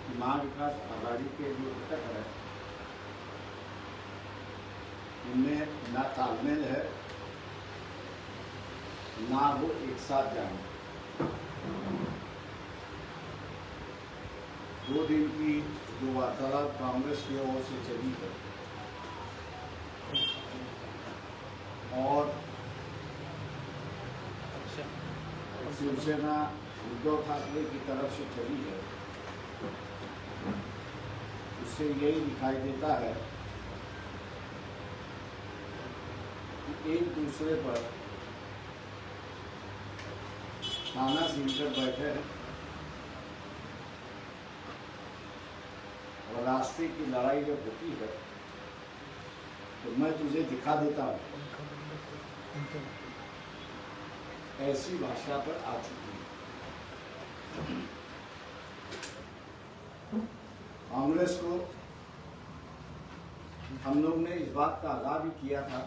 कि महाविकास आघाड़ी के जो घटक है उनमें ना तालमेल है, ना वो एक साथ जाएंगे। 2 दिन की जो वार्तालाप कांग्रेस की ओर से चली है और शिवसेना उद्धव ठाकरे की तरफ से चली है, उससे यही दिखाई देता है कि एक दूसरे पर ताना सीनकर बैठे हैं और रास्ते की लड़ाई जब होती है तो मैं तुझे दिखा देता हूँ, ऐसी भाषा पर आ चुकी है। कांग्रेस को हम लोग ने इस बात का आगाह भी किया था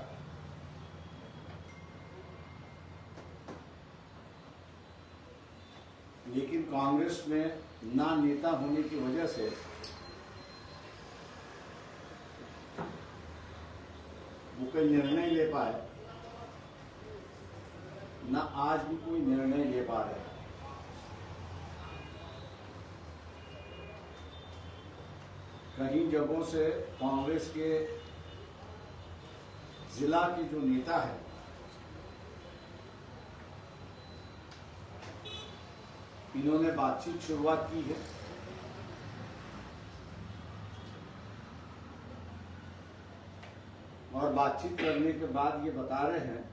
लेकिन कांग्रेस में ना नेता होने की वजह से वो कोई निर्णय ले पाए, ना आज भी कोई निर्णय ले पा रहे। कई जगहों से कांग्रेस के जिला के जो नेता है इन्होंने बातचीत शुरुआत की है और बातचीत करने के बाद ये बता रहे हैं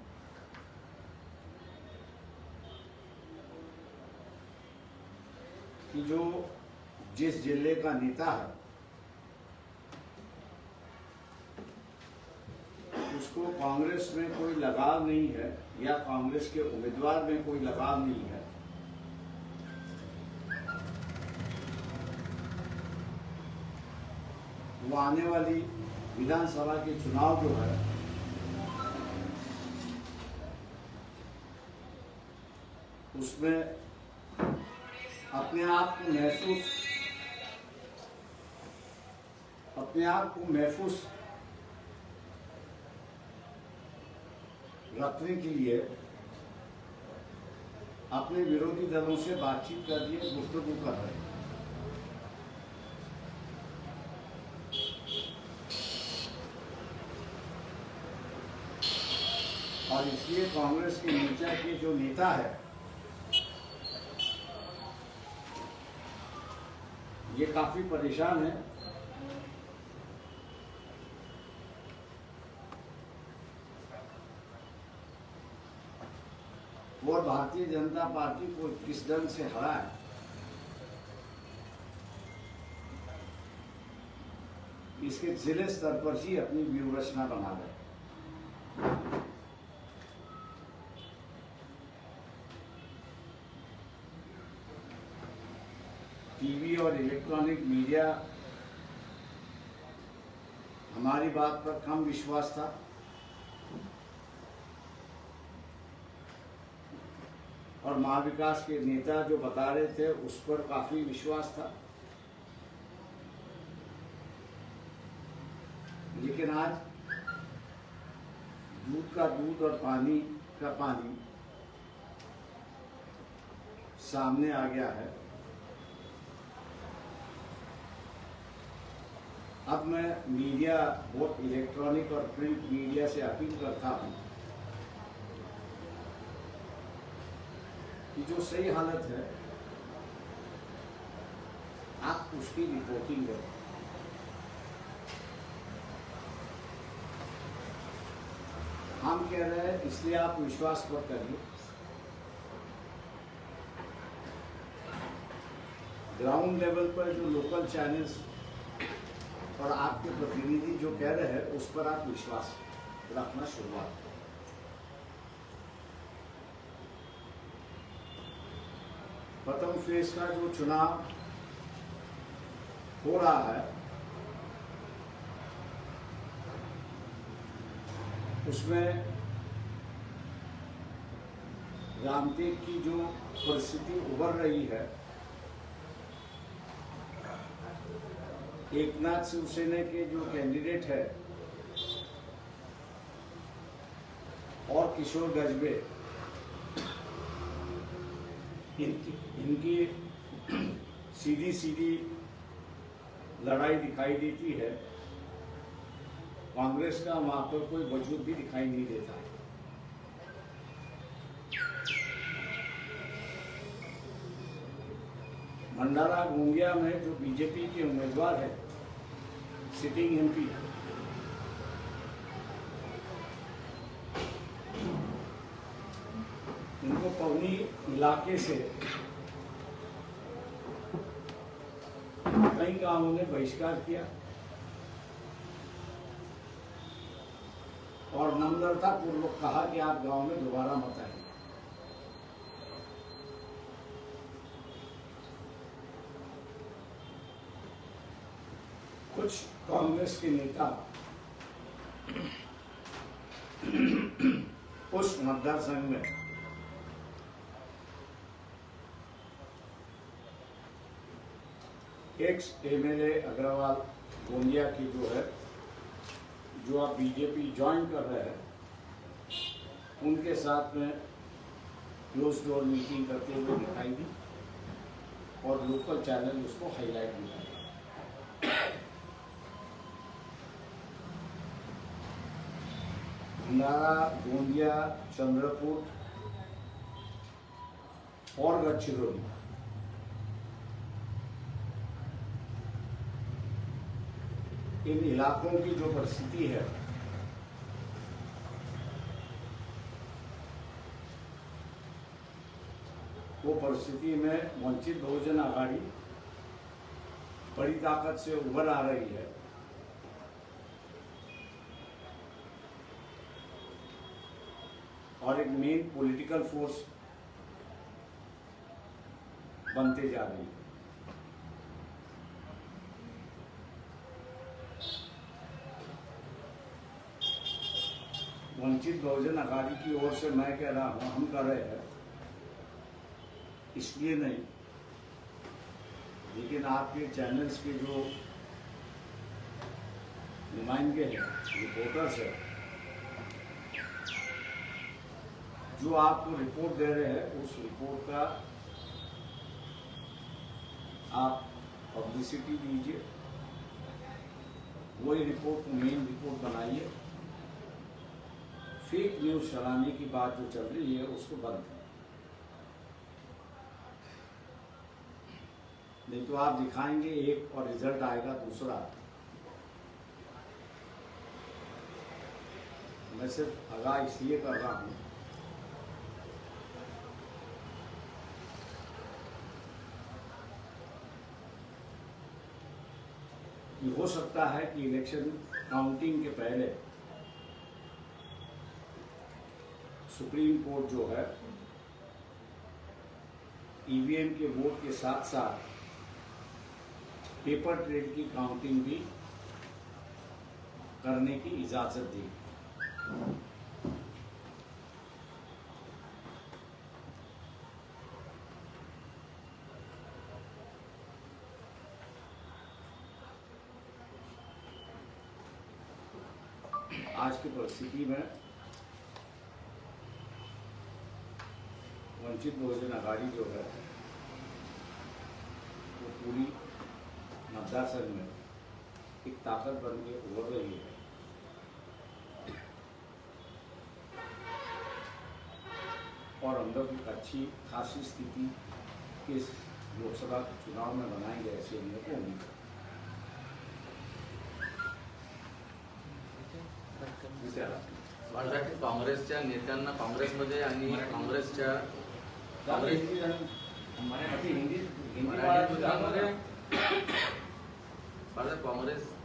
कि जो जिस जिले का नेता है उसको कांग्रेस में कोई लगाव नहीं है या कांग्रेस के उम्मीदवार में कोई लगाव नहीं है, वो आने वाली विधानसभा के चुनाव जो है उसमें अपने आप को महफूज रखने के लिए अपने विरोधी दलों से बातचीत कर रही, गुफ्तगू कर रहे हैं। और इसलिए कांग्रेस के नीचे के जो नेता है ये काफी परेशान है और भारतीय जनता पार्टी को किस ढंग से हरा है इसके जिले स्तर पर ही अपनी व्यूहरचना बना रहे। टीवी और इलेक्ट्रॉनिक मीडिया हमारी बात पर कम विश्वास था, और महाविकास के नेता जो बता रहे थे उस पर काफी विश्वास था। लेकिन आज दूध का दूध और पानी का पानी सामने आ गया है। अब मैं मीडिया, बोथ इलेक्ट्रॉनिक और प्रिंट मीडिया से अपील करता हूं कि जो सही हालत है आप उसकी रिपोर्टिंग करें। हम कह रहे हैं इसलिए आप विश्वास मत करिए, ग्राउंड लेवल पर जो लोकल चैनल्स और आपके प्रतिनिधि जो कह रहे हैं उस पर आप विश्वास रखना शुरुआत करें। प्रथम फेज का जो चुनाव हो रहा है उसमें रामटेक की जो परिस्थिति उभर रही है एकनाथ शिवसेना के जो कैंडिडेट है और किशोर गजबे, इनकी सीधी सीधी लड़ाई दिखाई देती है। कांग्रेस का वहां पर कोई वजूद भी दिखाई नहीं देता है। भंडारा गोंदिया में जो बीजेपी के उम्मीदवार है, सिटिंग एमपी, उनको पवनी इलाके से कई गांवों ने बहिष्कार किया और नम्रता पूर्वक कहा कि आप गांव में दोबारा मत आइए। कुछ कांग्रेस के नेता उस मतदार संघ में एक्स एमएलए अग्रवाल गोंदिया की जो है, जो आप बीजेपी ज्वाइन कर रहे हैं, उनके साथ में क्लोज डोर मीटिंग करते हुए दिखाई दी और लोकल चैनल उसको हाईलाइट भी किया। भंडारा, गोंदिया, चंद्रपुर और गढ़चिरौली, इन इलाकों की जो परिस्थिति है वो परिस्थिति में वंचित बहुजन आघाड़ी बड़ी ताकत से उभर आ रही है। और एक मेन पॉलिटिकल फोर्स बनते जा रही है। वंचित बहुजन आघाड़ी की ओर से मैं कह रहा हूं, हम कर रहे हैं इसलिए नहीं, लेकिन आपके चैनल्स के जो नुमाइंदे हैं, रिपोर्टर्स हैं, जो आपको रिपोर्ट दे रहे हैं, उस रिपोर्ट का आप पब्लिसिटी दीजिए, वही रिपोर्ट को मेन रिपोर्ट बनाइए। फेक न्यूज चलाने की बात जो चल रही है उसको बंद करें, नहीं तो आप दिखाएंगे एक और रिजल्ट आएगा दूसरा। मैं सिर्फ आगाह इसलिए कर रहा हूं कि हो सकता है कि इलेक्शन काउंटिंग के पहले सुप्रीम कोर्ट जो है ईवीएम के वोट के साथ साथ पेपर ट्रेल की काउंटिंग भी करने की इजाजत दी। आज की परिस्थिति में वंचित बहुजन आघाड़ी जो है वो पूरी मतदार संघ में एक ताकत बन के उभर रही है। और हम लोग एक अच्छी खासी स्थिति इस लोकसभा चुनाव में बनाएंगे, ऐसे हम लोग को उम्मीद है। काँग्रेसच्या नेत्यांना काँग्रेसमध्ये आणि काँग्रेसच्या काँग्रेस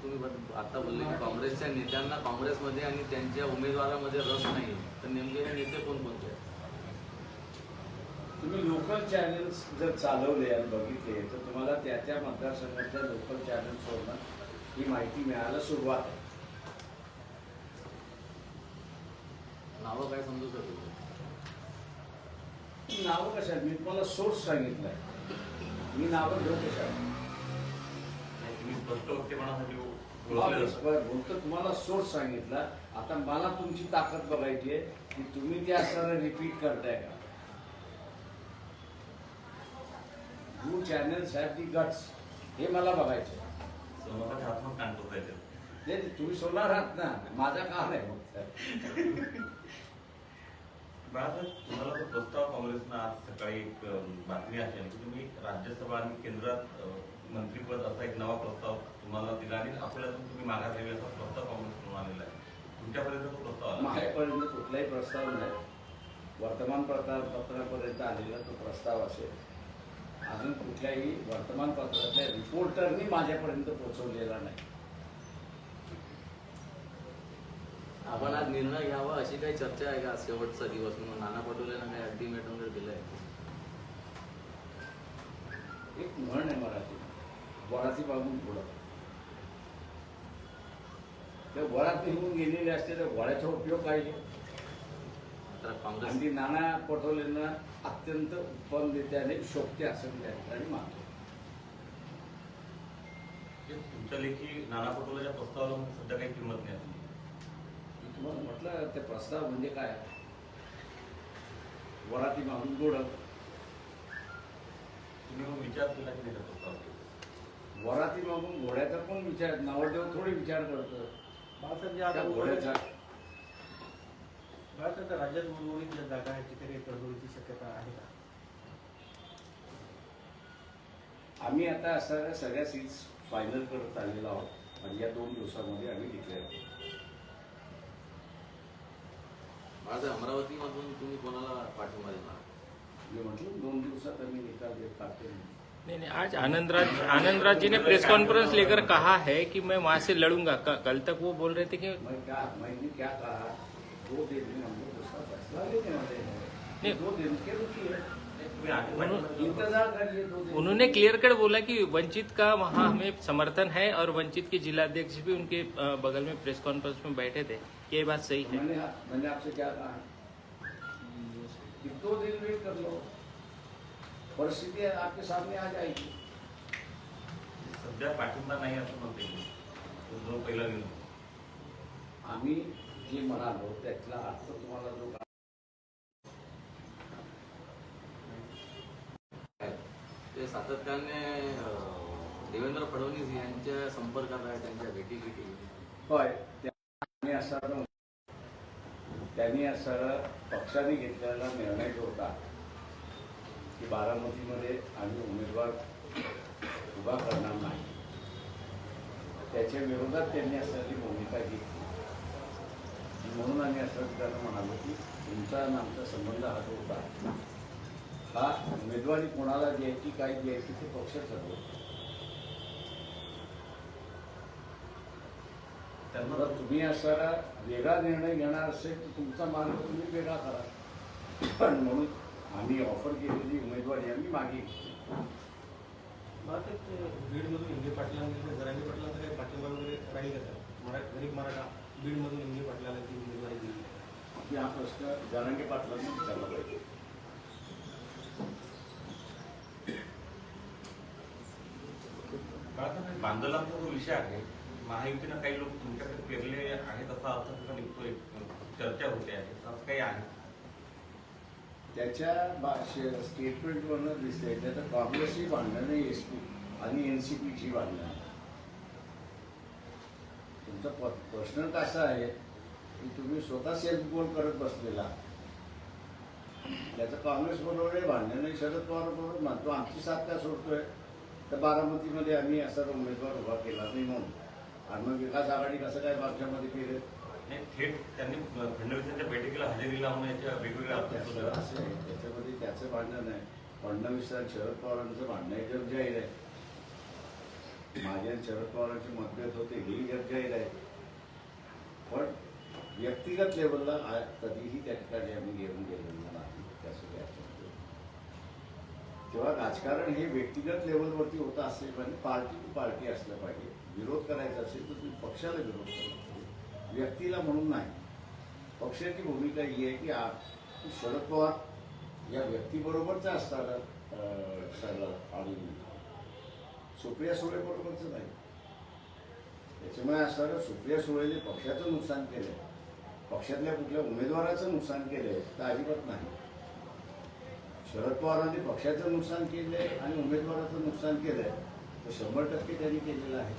तुम्ही आता बोलले की काँग्रेसच्या नेत्यांना काँग्रेसमध्ये आणि त्यांच्या उमेदवारामध्ये रस नाही, तर नेमके हे नेते कोणकोणते आहेत? तुम्ही लोकल चॅनल्स जर चालवले आणि बघितले तर तुम्हाला त्या त्या मतदारसंघातल्या लोकल चॅनल्सवरनं ही माहिती मिळायला सुरुवात आहे। नावं काय समजू शकतो? नावं कशा, मी तुम्हाला सोर्स सांगितलंय, मी नावं घेऊ कशा? तुम्ही तुम्ही स्पष्ट वक्तेपणासाठी ओळखले जातात. बोलतो तुम्हाला सोर्स सांगितला. आता मला तुमची ताकद बघायची आहे की तुम्ही ते असताना रिपीट करताय का. You channels have the guts, हे मला बघायचं. समोरच्या हातून कान टोचायचे. ते तुम्ही सोडणार आहात ना, माझा का नाही फक्त. बाळासाहेब, तुम्हाला तो प्रस्ताव काँग्रेसनं आज सकाळी एक बातमी असेल की तुम्ही राज्यसभा आणि केंद्रात मंत्रीपद असा एक नवा प्रस्ताव तुम्हाला दिला आणि आपल्यातून तुम्ही माघार घ्यावी असा प्रस्ताव काँग्रेसकडून आलेला आहे. तुमच्यापर्यंत तो प्रस्ताव आला? माझ्यापर्यंत कुठलाही प्रस्ताव नाही. वर्तमानपत्रापर्यंत आलेला तो प्रस्ताव असेल. अजून कुठल्याही वर्तमानपत्रातल्या रिपोर्टरनी माझ्यापर्यंत पोहोचवलेला नाही. आपण आज निर्णय घ्यावा अशी काही चर्चा आहे का? शेवटचा दिवस म्हणून नाना पटोलेंना काही अल्टिमेटम वगैरे दिलंय? एक म्हण आहे मराठी, वराती बांधून घोडा. त्या वरात निघून गेलेले असते तर घोड्याचा उपयोग काय आहे? तर काँग्रेस आणि ती नाना पटोलेंना अत्यंत उत्तमरित्याने शोभते असं मी त्या ठिकाणी मानतो. तुमच्या लेखी नाना पटोलेच्या प्रस्तावाला सध्या काही किंमत नाही. मी तुम्हाला म्हटलं ते प्रस्ताव म्हणजे काय, वराती बांधून घोडं. तुम्ही मग विचार केला की नाही त्या प्रस्तावाचा? वराती बांधून घोड्याचा कोण विचार, नवरदेव थोडी विचार करतो बाळासाहेब, जे आता त्या घोड्याचा. बाळासाहेब, त्या राज्यात उर्वरित ज्या जागा आहेत तिथे काही तडजोडीची शक्यता आहे का? आम्ही आता असं सगळ्या सीट्स फायनल करत आलेलो आहोत आणि या 2 दिवसामध्ये आम्ही डिक्लेअर करू. माझं अमरावतीमधून तुम्ही कोणाला पाठिंबा देणार? मी म्हटलं 2 दिवसात आम्ही निकाल देत काढते. नहीं, आज आनंद राज जी ने प्रेस कॉन्फ्रेंस लेकर कहा है कि मैं वहां से लड़ूंगा. कल तक वो बोल रहे थे कि मैंने क्या कहा, 2 दिन में हम लोग उसका फैसला लेने वाले हैं. नहीं. 2 दिन के रुकिए, तुम्ही आधी इंतजार करिए 2 दिन. उन्होंने क्लियर कट बोला कि वंचित का वहाँ हमें समर्थन है और वंचित के जिलाध्यक्ष भी उनके बगल में प्रेस कॉन्फ्रेंस में बैठे थे. ये बात सही है? मैंने आपसे क्या कहा कि 2 दिन वेट कर लो, परिस्थिती आपके सामने आ जाएगी. सध्या पाठिंबा नाही असं म्हणते मी. तो जो पहिला निर्णय आम्ही जे म्हणालो त्यातला अर्थ तुम्हाला जो ते सातत्याने देवेंद्र फडणवीस यांच्या संपर्कात आहे, त्यांच्या भेटी. होय, त्यांनी असं पक्षाने घेतलेला निर्णय जो होता की बारामतीमध्ये आम्ही उमेदवार उभा करणार नाही, त्याच्या विरोधात त्यांनी असलेली भूमिका घेतली. म्हणून आम्ही असं त्यांना म्हणालो की तुमचा आणि आमचा संबंध हा जो होता हा उमेदवारी कोणाला द्यायची काय द्यायची ते पक्ष ठरवतो. त्यामुळे तुम्ही असा वेगळा निर्णय घेणार असेल तर तुमचा मार्ग तुम्ही वेगळा करा. पण म्हणून आम्ही ऑफर केलेली उमेदवारी आम्ही मागे घेतली. बाळासाहेब, ते बीडमधून इंगे पाटलांनी जरांगे पाटलांचा काही पाठिंबा वगैरे राहील का? गरीब मराठा बीडमधून इंगे पाटलांना ती उमेदवारी दिली. आपली हा प्रश्न जरांगे पाटलांनी विचारला पाहिजे. बाळासाहेब, बांधलांचा जो विषय आहे, महायुतीनं काही लोक तुमच्याकडे पेरले आहेत असा अर्थ त्याचा निघतोय, चर्चा होते आहे, असं काही आहे? त्याच्या स्टेटमेंटवरनं दिसतंय त्याचं काँग्रेसची भांडणं नाही, एसपी आणि एनसीपीची भांडणं. तुमचा प्रश्न कसा आहे की तुम्ही स्वतः सेल्फ गोल करत बसलेला. त्याचं काँग्रेस बरोबर भांडणं नाही, शरद पवार बरोबर म्हणतो आमची साथ का सोडतोय तर बारामतीमध्ये आम्ही असा उमेदवार उभा केला नाही म्हणून. आणि मग विकास आघाडी कसं काय पक्षामध्ये केलं? नाही, थेट त्यांनी फडणवीसांच्या बैठकीला हजेरी लावून याच्या वेगवेगळ्या अर्थ त्याचं असं आहे, त्याच्यामध्ये त्याचं भांडण नाही. फडणवीस आणि शरद पवारांचं भांडण हे जग जाहीर आहे. माझे आणि शरद पवारांचे मतभेद होते हेही जग जाहीर आहे. पण व्यक्तिगत लेवलला कधीही त्या ठिकाणी आम्ही घेऊन गेलेलो नाही. त्यासाठी तेव्हा राजकारण हे व्यक्तिगत लेवलवरती होतं असेल आणि पार्टी टू पार्टी असलं पाहिजे. विरोध करायचा असेल तर तुम्ही पक्षाला विरोध करा, व्यक्तीला म्हणून नाही. पक्षाची भूमिका ही आहे की शरद पवार या व्यक्तीबरोबरचा असताना सगळं आणि सुप्रिया सुळे बरोबरचं नाही. त्याच्यामुळे असं सुप्रिया सुळेने पक्षाचं नुकसान केलंय, पक्षातल्या कुठल्या उमेदवाराचं नुकसान केलंय तर अजिबात नाही. शरद पवारांनी पक्षाचं नुकसान केलंय आणि उमेदवाराचं नुकसान केलंय तर 100% त्यांनी केलेलं आहे.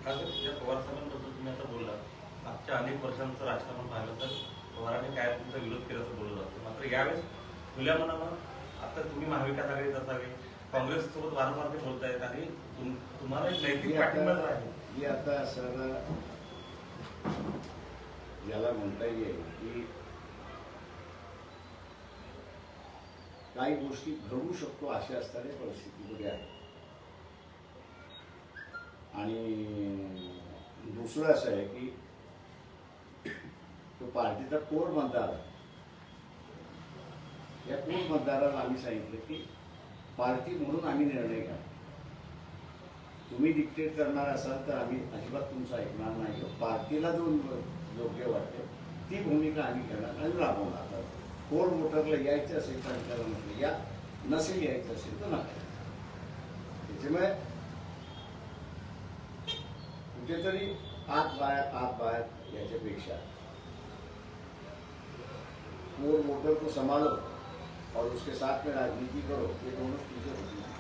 या पवार साहेबांबद्दल तुम्ही आता बोलला, मागच्या अनेक वर्षांचं राजकारण पाहिलं तर पवारांनी काय तुमचा विरोध केल्याचं बोललं जातं. मात्र यावेळेस खुल्या मनानं आता तुम्ही महाविकास आघाडीत असावे, काँग्रेससोबत वारंवार ते बोलतायत आणि तुम्हाला एक नैतिक पाठिंबा आहे. ही आता असं याला म्हणता येईल की काही गोष्टी घडू शकतो अशा असणाऱ्या परिस्थितीमध्ये आहे. आणि दुसरं असं आहे की तो पार्टीचा कोर मतदार आहे. या कोर मतदाराला आम्ही सांगितलं की पार्टी म्हणून आम्ही निर्णय घ्या. तुम्ही डिक्टेट करणार असाल तर आम्ही अजिबात तुमचं ऐकणार नाही. पार्टीला जो योग्य वाटते ती भूमिका आम्ही घेणार आणि राबवणार. कोर वोटरला यायचं असेल तर त्याला म्हटलं या, नसेल यायचं असेल तर नका. त्याच्यामुळे कुठेतरी आत बाहेर याच्यापेक्षा कोर वोटर को संभालो और उसके साथ में राजनीति करो, ये दोनों चीजें होती हैं.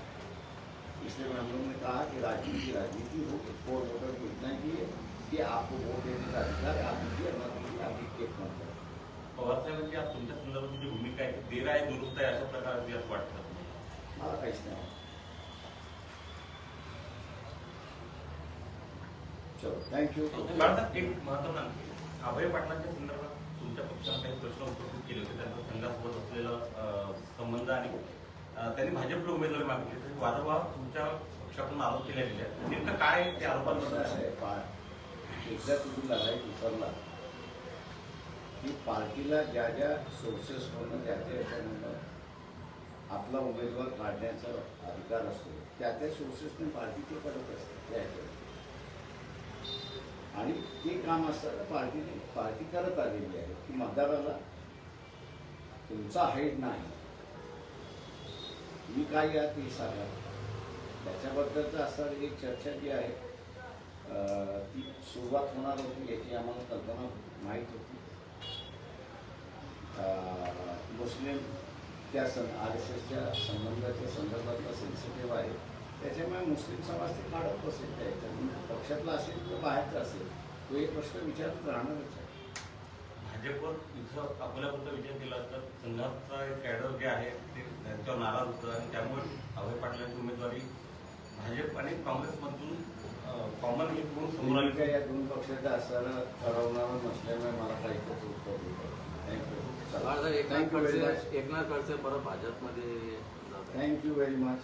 इसलिए हम लोगों ने कहा कि राजनीति हो, कोर वोटर को इतना ही है कि आपको वोट देने का अधिकार आप दीजिए, मत दीजिए, आप डिक्टेट मत करो. पवार साहेबांची आज तुमच्या संदर्भात जी भूमिका आहे ती देर आहे दुरुस्त आहे अशा प्रकारची असं वाटतं. मला काहीच नाही. चलो थँक्यू. भारतात एक महत्त्वाचं अभय पाटलांच्या संदर्भात तुमच्या पक्षाने काही प्रश्न उपस्थित केले होते. त्यांचा संघासोबत असलेला संबंध आणि त्यांनी भाजपला उमेदवारी मागितली तरी वारंवार तुमच्या पक्षाकडून आरोप केले गेले आहेत. नेमकं काय ते आरोपांबद्दल आहे? एकदा तुम्ही लढाईत उतरला की पार्टीला ज्या ज्या सोर्सेस म्हणून ज्या त्या याच्यामधून आपला उमेदवार काढण्याचा अधिकार असतो त्या त्या सोर्सेसने पार्टी ते करत असते त्या ह्याच्यावर. आणि ते काम असताना पार्टी करत आलेली आहे की मतदाराला तुमचा हाईट नाही, मी काय या ते सांगा. त्याच्याबद्दलचं असणारी एक चर्चा जी आहे ती सुरुवात होणार होती याची आम्हाला कल्पना माहीत होती. मुस्लिम त्या RSSच्या संबंधाच्या संदर्भातला सेन्सिटिव्ह आहे. त्याच्यामुळे मुस्लिम समाज ते काढत असेल त्या पक्षातला असेल किंवा बाहेरचा असेल तो एक प्रश्न विचारत राहणारच आहे. भाजपवर इथं अकोल्याबद्दल विचार केला तर संघाचा एक कॅडर जे आहे ते त्यांच्यावर नाराज होतं आणि त्यामुळे अभय पाटलांची उमेदवारी भाजप आणि काँग्रेसमधून कॉमन म्हणून समोर आली. या दोन पक्षाचं असताना ठरवणारं नसल्यामुळे मला काही उत्तर देतो. थँक्यू. एकनाथ खडसे परत भाजपमध्ये थँक्यू व्हेरी मच.